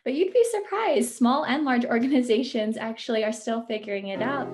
But you'd be surprised, small and large organizations actually are still figuring it out.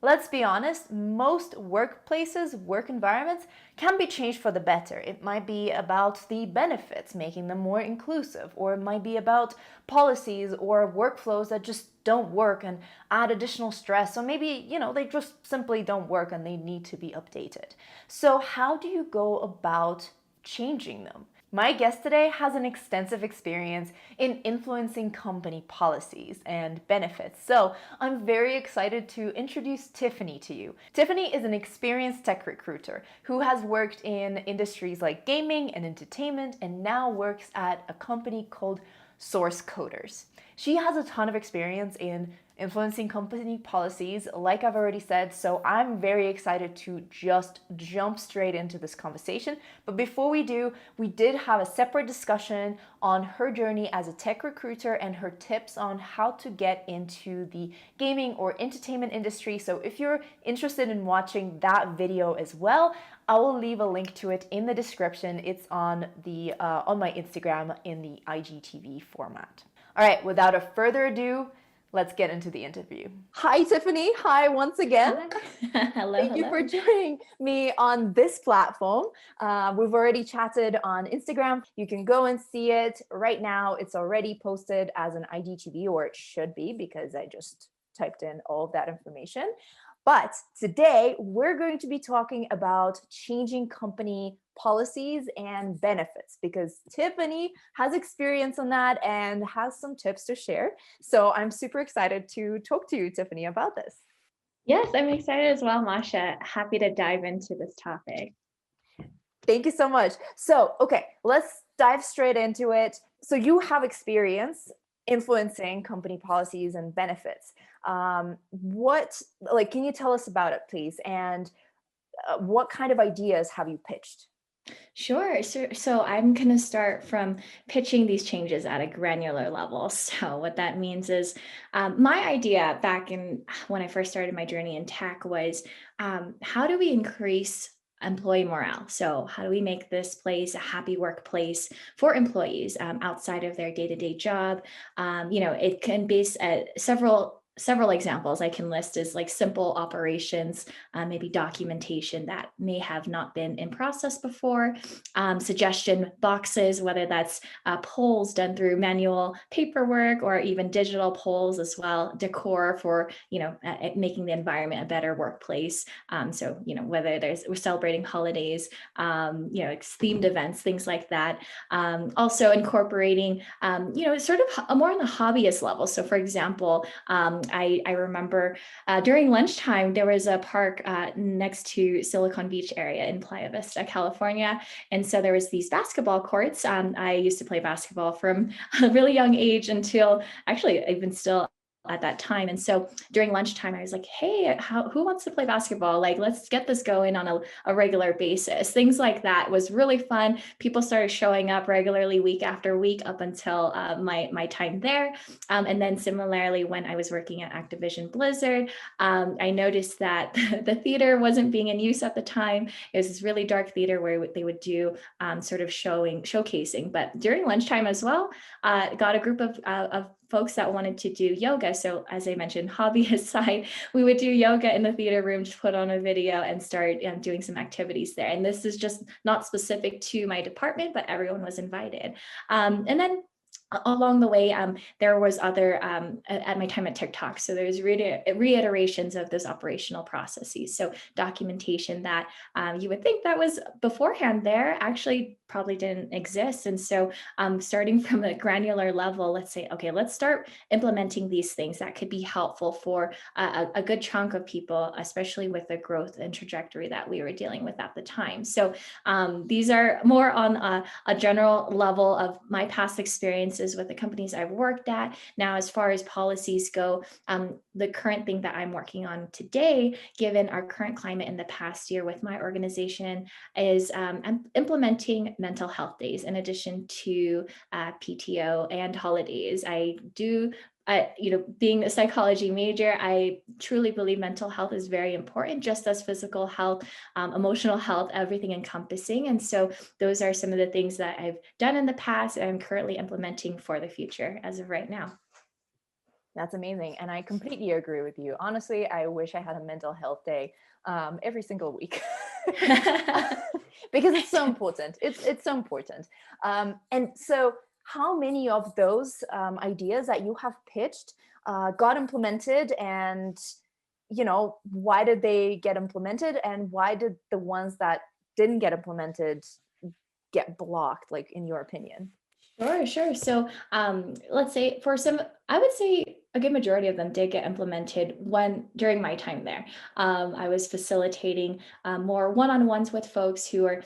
Let's be honest, most workplaces, work environments can be changed for the better. It might be about the benefits, making them more inclusive, or it might be about policies or workflows that just don't work and add additional stress. So maybe, they just simply don't work and they need to be updated. So how do you go about changing them? My guest today has an extensive experience in influencing company policies and benefits, so I'm very excited to introduce Tiffany to you. Tiffany is an experienced tech recruiter who has worked in industries like gaming and entertainment and now works at a company called Source Coders. She has a ton of experience in influencing company policies, like I've already said, so I'm very excited to just jump straight into this conversation. But before we do, we did have a separate discussion on her journey as a tech recruiter and her tips on how to get into the gaming or entertainment industry. So if you're interested in watching that video as well, I will leave a link to it in the description. It's on my Instagram in the IGTV format. All right, without a further ado, let's get into the interview. Hi, Tiffany. Hi, once again. Hello, Thank you for joining me on this platform. We've already chatted on Instagram. You can go and see it right now. It's already posted as an IGTV, or it should be, because I just typed in all of that information. But today we're going to be talking about changing company policies and benefits, because Tiffany has experience on that and has some tips to share. So I'm super excited to talk to you, Tiffany, about this. Yes, I'm excited as well, Masha. Happy to dive into this topic. Thank you so much. So, okay, let's dive straight into it. So you have experience influencing company policies and benefits. Can you tell us about it, please? And what kind of ideas have you pitched? Sure. So I'm going to start from pitching these changes at a granular level. So what that means is my idea back in when I first started my journey in tech was how do we increase employee morale? So how do we make this place a happy workplace for employees outside of their day-to-day job? It can be several examples I can list as like simple operations, maybe documentation that may have not been in process before, suggestion boxes, whether that's polls done through manual paperwork or even digital polls as well, decor for, making the environment a better workplace. Whether we're celebrating holidays, it's themed events, things like that. Also incorporating, sort of more on the hobbyist level. So for example, I remember during lunchtime, there was a park next to Silicon Beach area in Playa Vista, California. And so there was these basketball courts. I used to play basketball from a really young age until actually even still at that time. And so during lunchtime, I was like, hey, who wants to play basketball? Like, let's get this going on a regular basis. Things like that was really fun. People started showing up regularly week after week up until my time there. And then similarly, when I was working at Activision Blizzard, I noticed that the theater wasn't being in use at the time. It was this really dark theater where they would do sort of showcasing. But during lunchtime as well, got a group of folks that wanted to do yoga. So as I mentioned, hobbyist side, we would do yoga in the theater room, just put on a video and start doing some activities there. And this is just not specific to my department, but everyone was invited. And then along the way, there was other, at my time at TikTok, so there's reiterations of those operational processes. So documentation that you would think that was beforehand there actually probably didn't exist. And so starting from a granular level, let's say, okay, let's start implementing these things that could be helpful for a good chunk of people, especially with the growth and trajectory that we were dealing with at the time. So these are more on a general level of my past experiences with the companies I've worked at. Now, as far as policies go, the current thing that I'm working on today, given our current climate in the past year with my organization, is I'm implementing mental health days in addition to PTO and holidays. I do Being a psychology major, I truly believe mental health is very important, just as physical health, emotional health, everything encompassing. And so those are some of the things that I've done in the past and I'm currently implementing for the future as of right now. That's amazing. And I completely agree with you. Honestly, I wish I had a mental health day every single week because it's so important. It's so important. And so, how many of those ideas that you have pitched got implemented, and why did they get implemented, and why did the ones that didn't get implemented get blocked? Like, in your opinion? Sure, sure. So let's say for some, I would say a good majority of them did get implemented when during my time there. I was facilitating more one-on-ones with folks who are,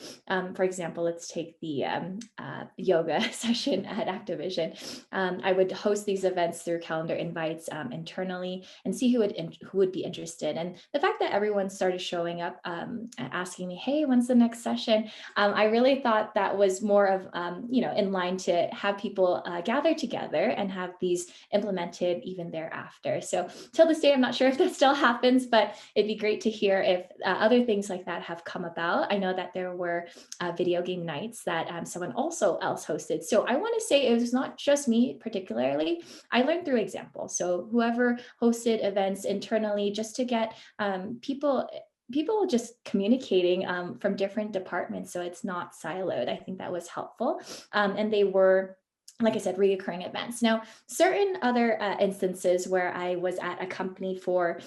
for example, let's take the yoga session at Activision. I would host these events through calendar invites internally and see who would be interested. And the fact that everyone started showing up, asking me, "Hey, when's the next session?" I really thought that was more of, in line to have people gather together and have these implemented even thereafter. So till this day, I'm not sure if that still happens, but it'd be great to hear if other things like that have come about. I know that there were video game nights that someone also else hosted. So I want to say it was not just me particularly. I learned through example. So whoever hosted events internally just to get people just communicating from different departments so it's not siloed. I think that was helpful. And they were, like I said, reoccurring events. Now, certain other instances where I was at a company for,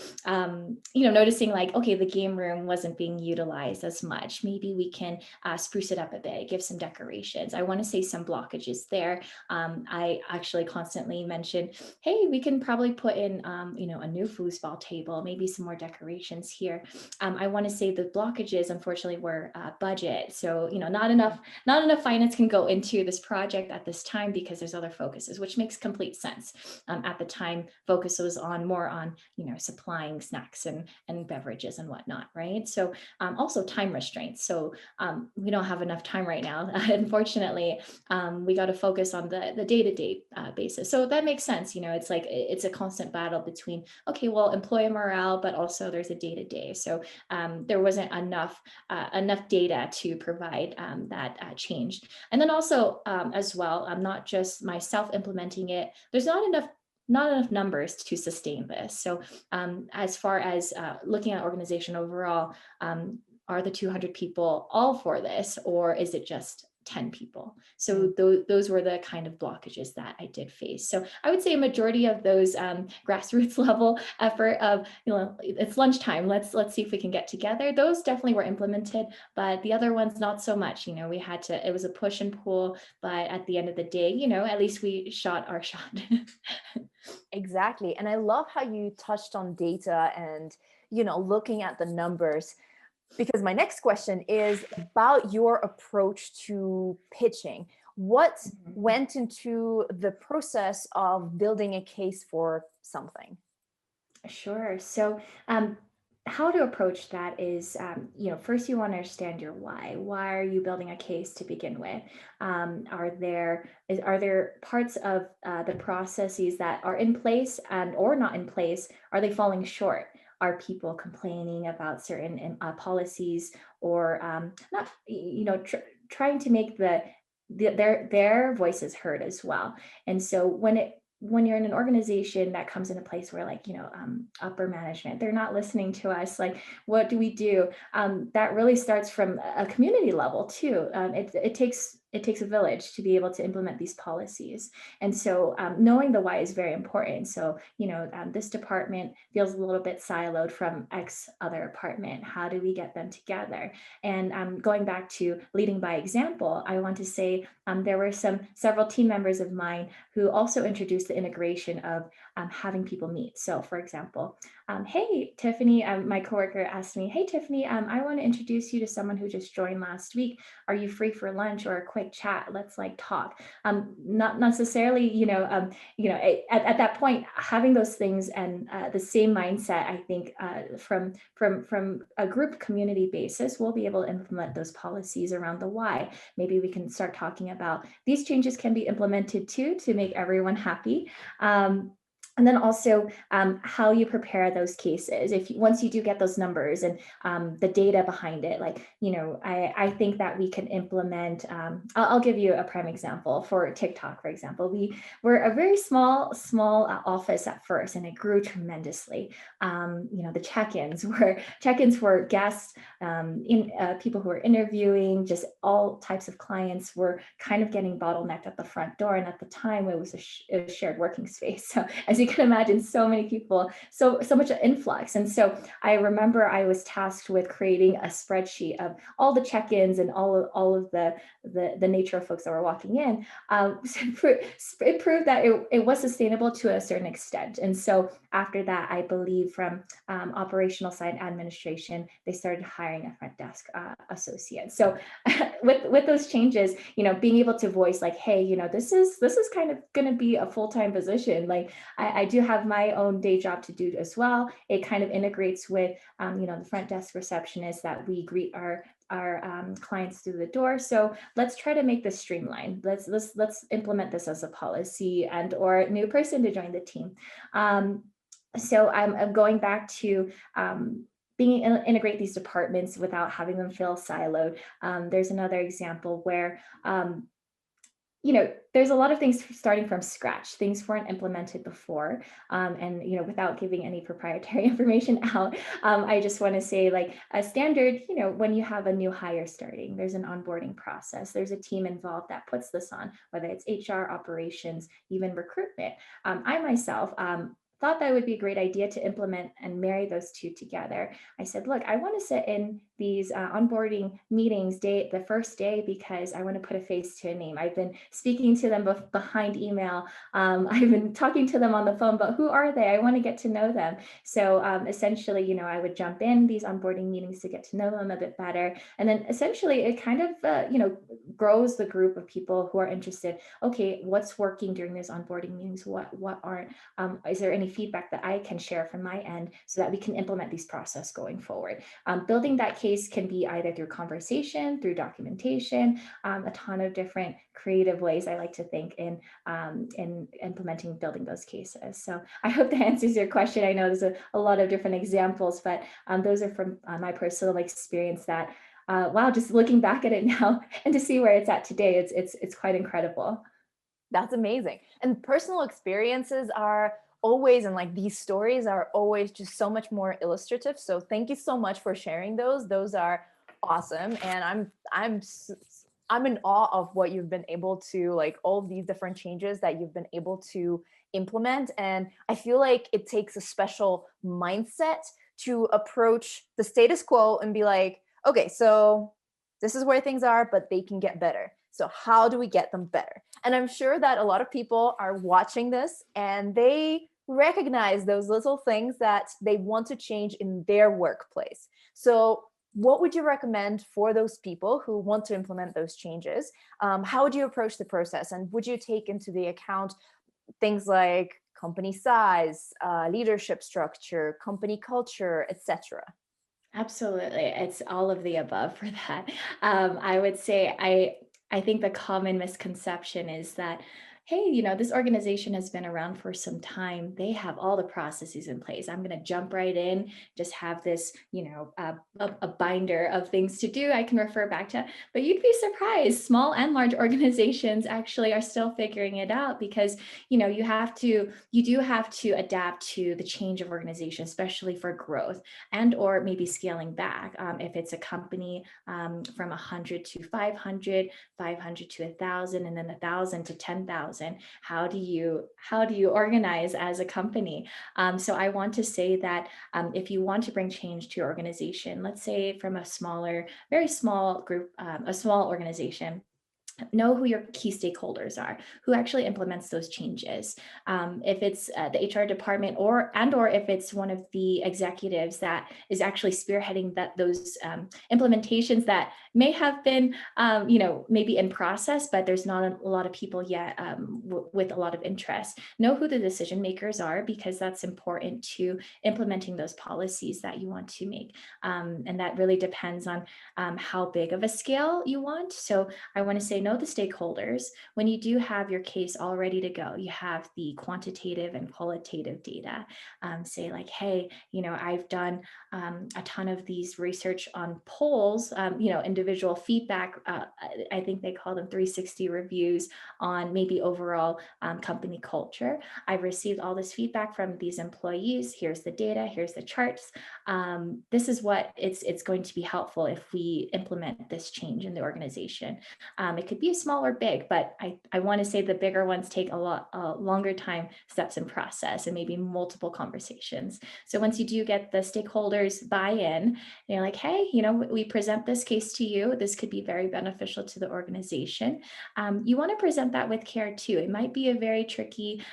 noticing like, okay, the game room wasn't being utilized as much. Maybe we can spruce it up a bit, give some decorations. I want to say some blockages there. I actually constantly mention, hey, we can probably put in, a new foosball table, maybe some more decorations here. I want to say the blockages, unfortunately, were budget. So, not enough finance can go into this project at this time because there's other focuses, which makes complete sense. At the time, focus was more on supplying snacks and beverages and whatnot, right? So also time restraints. So we don't have enough time right now. Unfortunately, we got to focus on the day-to-day basis. So that makes sense. It's like it's a constant battle between, okay, well, employee morale, but also there's a day-to-day. So there wasn't enough data to provide that change. And then also as well, I'm not just myself implementing it. There's not enough numbers to sustain this. So as far as looking at organization overall, are the 200 people all for this, or is it just 10 people? So those were the kind of blockages that I did face. So I would say a majority of those grassroots level effort of, it's lunchtime, let's see if we can get together. Those definitely were implemented, but the other ones, not so much. It was a push and pull, but at the end of the day, at least we shot our shot. Exactly. And I love how you touched on data and, looking at the numbers, because my next question is about your approach to pitching. What went into the process of building a case for something? Sure. So, how to approach that is, first you want to understand your why. Why are you building a case to begin with? Are there parts of the processes that are in place and or not in place? Are they falling short? Are people complaining about certain policies or not? Trying to make their voices heard as well. And so when you're in an organization that comes in a place where upper management, they're not listening to us, like what do we do? That really starts from a community level too. It takes a village to be able to implement these policies. And so knowing the why is very important. So, this department feels a little bit siloed from X other department. How do we get them together? And going back to leading by example, I want to say there were several team members of mine who also introduced the integration of having people meet. So for example, hey, Tiffany, my coworker asked me, hey, Tiffany, I want to introduce you to someone who just joined last week. Are you free for lunch or a quick chat? Let's talk. Not necessarily, at that point, having those things and the same mindset, I think from a group community basis, we'll be able to implement those policies around the why. Maybe we can start talking about these changes can be implemented too to make everyone happy. And then also how you prepare those cases. If once you do get those numbers and the data behind it, like, I think that we can implement. I'll give you a prime example for TikTok, for example. We were a very small office at first, and it grew tremendously. The check-ins for guests, in people who were interviewing, just all types of clients were kind of getting bottlenecked at the front door. And at the time, it was a shared working space. So as you can imagine, so many people, so much influx. And so I remember I was tasked with creating a spreadsheet of all the check-ins and all of the nature of folks that were walking in. It proved that it was sustainable to a certain extent. And so after that, I believe from operational side administration, they started hiring a front desk associate. So with those changes, being able to voice like, hey, this is kind of going to be a full-time position. Like I do have my own day job to do as well. It kind of integrates with, the front desk receptionist that we greet our clients through the door. So let's try to make this streamlined. Let's implement this as a policy and or new person to join the team. So I'm going back to being integrate these departments without having them feel siloed. There's another example where there's a lot of things starting from scratch. Things weren't implemented before. And, without giving any proprietary information out, I just want to say like a standard, when you have a new hire starting, there's an onboarding process. There's a team involved that puts this on, whether it's HR, operations, even recruitment. I myself, thought that would be a great idea to implement and marry those two together. I said, look, I want to sit in these onboarding meetings the first day, because I want to put a face to a name. I've been speaking to them behind email. I've been talking to them on the phone, but who are they? I want to get to know them. So essentially, I would jump in these onboarding meetings to get to know them a bit better. And then essentially it kind of, grows the group of people who are interested. Okay, what's working during those onboarding meetings? What aren't? Is there any feedback that I can share from my end so that we can implement these process going forward? Building that case can be either through conversation, through documentation, a ton of different creative ways I like to think in implementing, building those cases. So I hope that answers your question. I know there's a lot of different examples, but those are from my personal experience that, wow, just looking back at it now and to see where it's at today, it's quite incredible. That's amazing. And personal experiences are always, and like these stories are always just so much more illustrative. So thank you so much for sharing those. Those are awesome. And I'm in awe of what you've been able to, like all of these different changes that you've been able to implement. And I feel like it takes a special mindset to approach the status quo and be like, okay, so this is where things are, but they can get better. So how do we get them better? And I'm sure that a lot of people are watching this and they recognize those little things that they want to change in their workplace. So what would you recommend for those people who want to implement those changes? How would you approach the process? And would you take into the account things like company size, leadership structure, company culture, etc.? Absolutely. It's all of the above for that. I would say I think the common misconception is that, hey, this organization has been around for some time. They have all the processes in place. I'm going to jump right in, just have this, a binder of things to do I can refer back to. But you'd be surprised. Small and large organizations actually are still figuring it out, because, you do have to adapt to the change of organization, especially for growth and or maybe scaling back. If it's a company from 100 to 500, 500 to 1,000, and then 1,000 to 10,000. How do you organize as a company? So I want to say that if you want to bring change to your organization, let's say from a smaller, very small group, a small organization, know who your key stakeholders are, who actually implements those changes. If it's the HR department or if it's one of the executives that is actually spearheading those implementations that may have been, maybe in process, but there's not a lot of people yet with a lot of interest. Know who the decision makers are, because that's important to implementing those policies that you want to make. And that really depends on how big of a scale you want. So I want to say, know the stakeholders. When you do have your case all ready to go, you have the quantitative and qualitative data. Say like, hey, I've done a ton of these research on polls, individual feedback. I think they call them 360 reviews on maybe overall company culture. I've received all this feedback from these employees. Here's the data, here's the charts. This is what it's going to be helpful if we implement this change in the organization. It could be small or big, but I want to say the bigger ones take a longer time, steps, and process, and maybe multiple conversations. So once you do get the stakeholders buy-in, they're like, hey, we present this case to you. This could be very beneficial to the organization. You want to present that with care too. It might be a very tricky,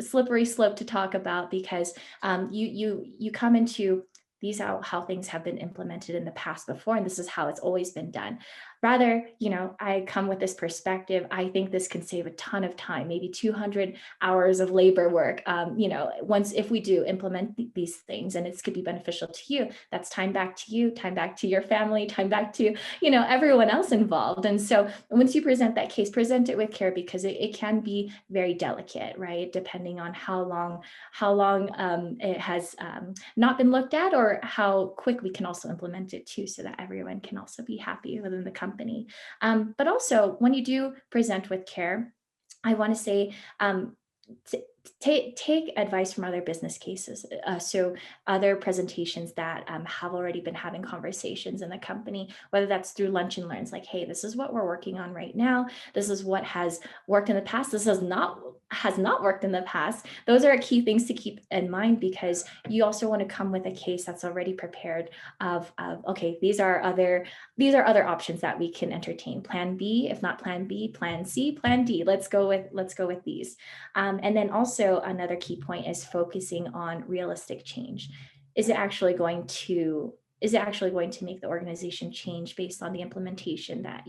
slippery slope to talk about, because you come into these are how things have been implemented in the past before, and this is how it's always been done. Rather, I come with this perspective. I think this can save a ton of time, maybe 200 hours of labor work. If we do implement these things, and it could be beneficial to you, that's time back to you, time back to your family, time back to, everyone else involved. And so once you present that case, present it with care, because it can be very delicate, right? Depending on how long it has not been looked at, or how quick we can also implement it too, so that everyone can also be happy within the company. But also, when you do present with care, I want to say, take advice from other business cases. So other presentations that have already been having conversations in the company, whether that's through lunch and learns, like, hey, this is what we're working on right now. This is what has worked in the past. This has not worked in the past. Those are key things to keep in mind, because you also want to come with a case that's already prepared of okay, these are other options that we can entertain. Plan B, if not plan B, plan C, plan D. Let's go with these. And then also another key point is focusing on realistic change. Is it actually going to make the organization change based on the implementation that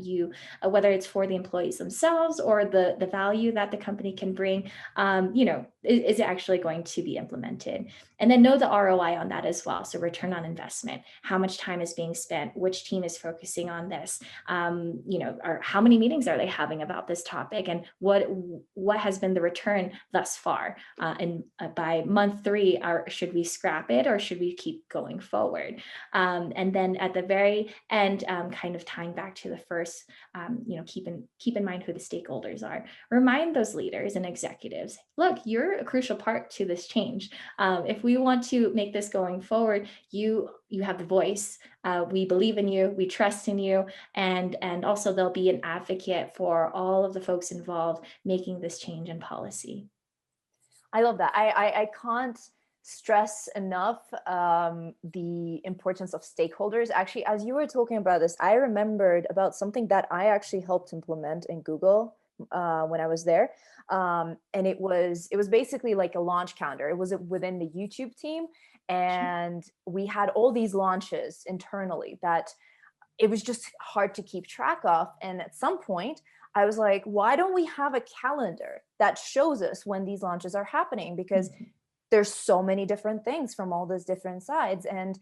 whether it's for the employees themselves or the value that the company can bring, is it actually going to be implemented? And then know the ROI on that as well. So return on investment, how much time is being spent, which team is focusing on this, or how many meetings are they having about this topic, and what has been the return thus far? And by month 3, should we scrap it, or should we keep going forward? And then at the very end, kind of tying back to the first, keep in mind who the stakeholders are. Remind those leaders and executives, look, you're a crucial part to this change. If we want to make this going forward, you have the voice. We believe in you, we trust in you, and also they'll be an advocate for all of the folks involved making this change in policy. I love that. I can't stress enough the importance of stakeholders. Actually, as you were talking about this, I remembered about something that I actually helped implement in Google when I was there. And it was basically like a launch calendar. It was within the YouTube team. And we had all these launches internally that it was just hard to keep track of. And at some point, I was like, why don't we have a calendar that shows us when these launches are happening? Because there's so many different things from all those different sides. And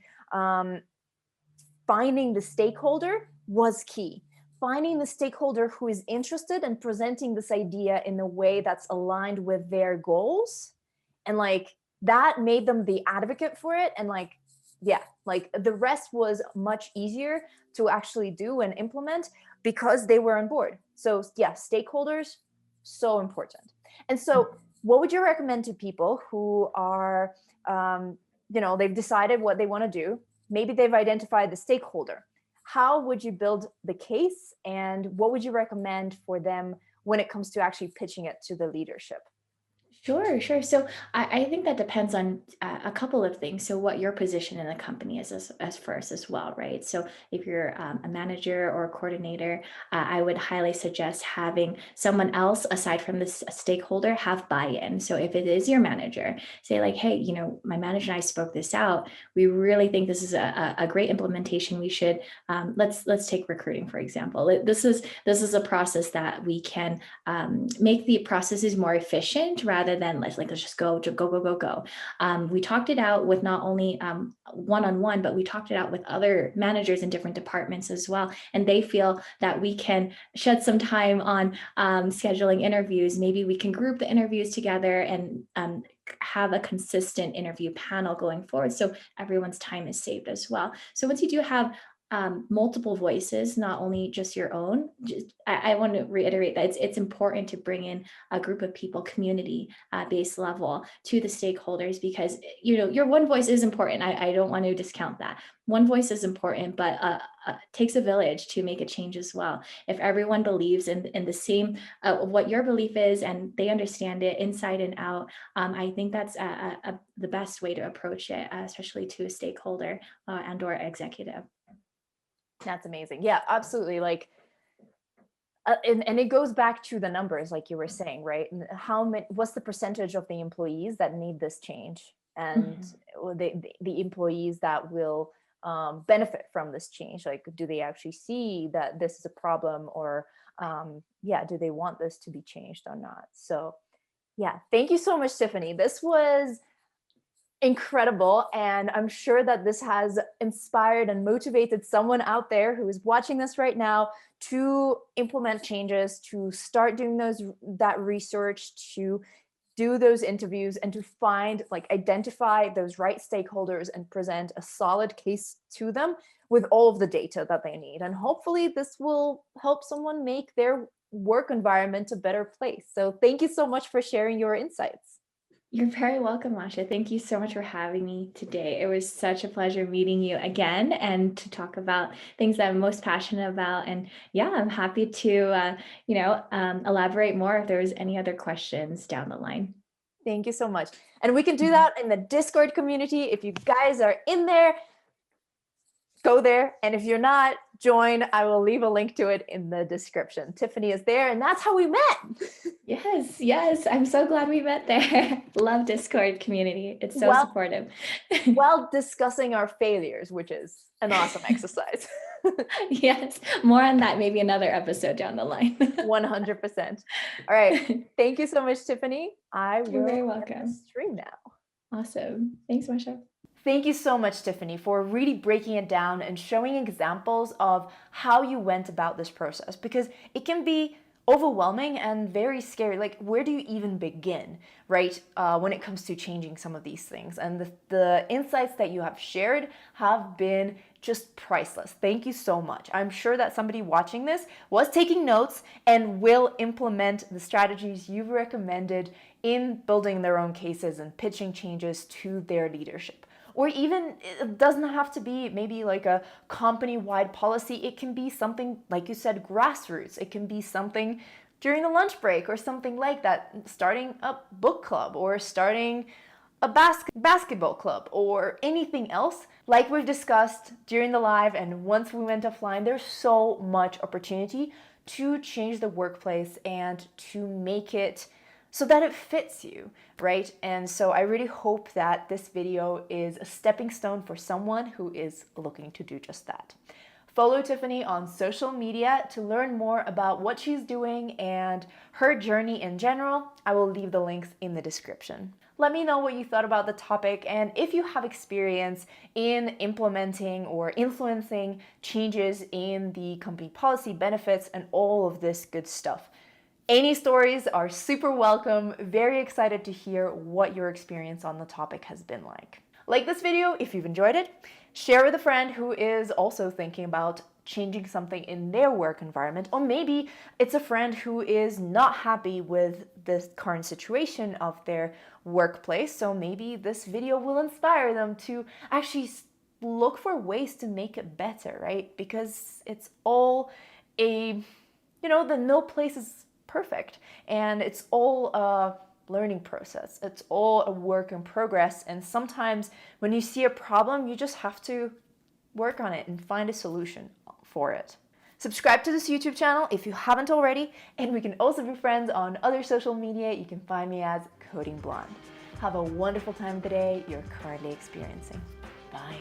finding the stakeholder was key. Finding the stakeholder who is interested in presenting this idea in a way that's aligned with their goals. And like that made them the advocate for it. And like the rest was much easier to actually do and implement because they were on board. So yeah, stakeholders, so important. And so what would you recommend to people who are, they've decided what they want to do? Maybe they've identified the stakeholder. How would you build the case, and what would you recommend for them when it comes to actually pitching it to the leadership? Sure. So I think that depends on a couple of things. So what your position in the company is as first as well, right? So if you're a manager or a coordinator, I would highly suggest having someone else aside from this stakeholder have buy-in. So if it is your manager, say like, hey, my manager and I spoke this out. We really think this is a great implementation. We should let's take recruiting, for example. This is a process that we can make the processes more efficient rather rather than let's just go, go. We talked it out with not only one-on-one, but we talked it out with other managers in different departments as well. And they feel that we can shed some time on scheduling interviews. Maybe we can group the interviews together and have a consistent interview panel going forward, so everyone's time is saved as well. So once you do have multiple voices, not only just your own, I want to reiterate that it's important to bring in a group of people, community based level, to the stakeholders, because your one voice is important. I don't want to discount that. One voice is important, but it takes a village to make a change as well. If everyone believes in the same what your belief is, and they understand it inside and out, I think that's the best way to approach it, especially to a stakeholder and or executive. That's amazing. Yeah, absolutely. Like, and it goes back to the numbers, like you were saying, right? And what's the percentage of the employees that need this change, and the employees that will benefit from this change? Like, do they actually see that this is a problem, or do they want this to be changed or not? So yeah, thank you so much, Tiffany. This was incredible, and I'm sure that this has inspired and motivated someone out there who is watching this right now to implement changes, to start doing that research, to do those interviews, and to identify those right stakeholders and present a solid case to them with all of the data that they need. And hopefully this will help someone make their work environment a better place. So thank you so much for sharing your insights. You're very welcome, Masha. Thank you so much for having me today. It was such a pleasure meeting you again and to talk about things that I'm most passionate about. And yeah, I'm happy to, elaborate more if there's any other questions down the line. Thank you so much. And we can do that in the Discord community. If you guys are in there, go there. And if you're not, join. I will leave a link to it in the description. Tiffany is there, and that's how we met. Yes. I'm so glad we met there. Love Discord community. It's so supportive. While discussing our failures, which is an awesome exercise. Yes, more on that, maybe another episode down the line. 100%. All right. Thank you so much, Tiffany. You're very welcome. Stream now. Awesome. Thanks, Masha. Thank you so much, Tiffany, for really breaking it down and showing examples of how you went about this process, because it can be overwhelming and very scary. Like, where do you even begin, right? When it comes to changing some of these things. And the insights that you have shared have been just priceless. Thank you so much. I'm sure that somebody watching this was taking notes and will implement the strategies you've recommended in building their own cases and pitching changes to their leadership. Or even, it doesn't have to be maybe like a company-wide policy. It can be something, like you said, grassroots. It can be something during the lunch break or something like that. Starting a book club or starting a basketball club or anything else. Like we've discussed during the live and once we went offline, there's so much opportunity to change the workplace and to make it so that it fits you, right? And so I really hope that this video is a stepping stone for someone who is looking to do just that. Follow Tiffany on social media to learn more about what she's doing and her journey in general. I will leave the links in the description. Let me know what you thought about the topic, and if you have experience in implementing or influencing changes in the company policy, benefits, and all of this good stuff. Any stories are super welcome. Very excited to hear what your experience on the topic has been like. Like this video if you've enjoyed it. Share with a friend who is also thinking about changing something in their work environment, or maybe it's a friend who is not happy with the current situation of their workplace. So maybe this video will inspire them to actually look for ways to make it better, right? Because it's all no place is perfect, and it's all a learning process. It's all a work in progress, and sometimes when you see a problem, you just have to work on it and find a solution for it. Subscribe to this YouTube channel if you haven't already, and we can also be friends on other social media. You can find me as Coding Blonde. Have a wonderful time today you're currently experiencing. Bye.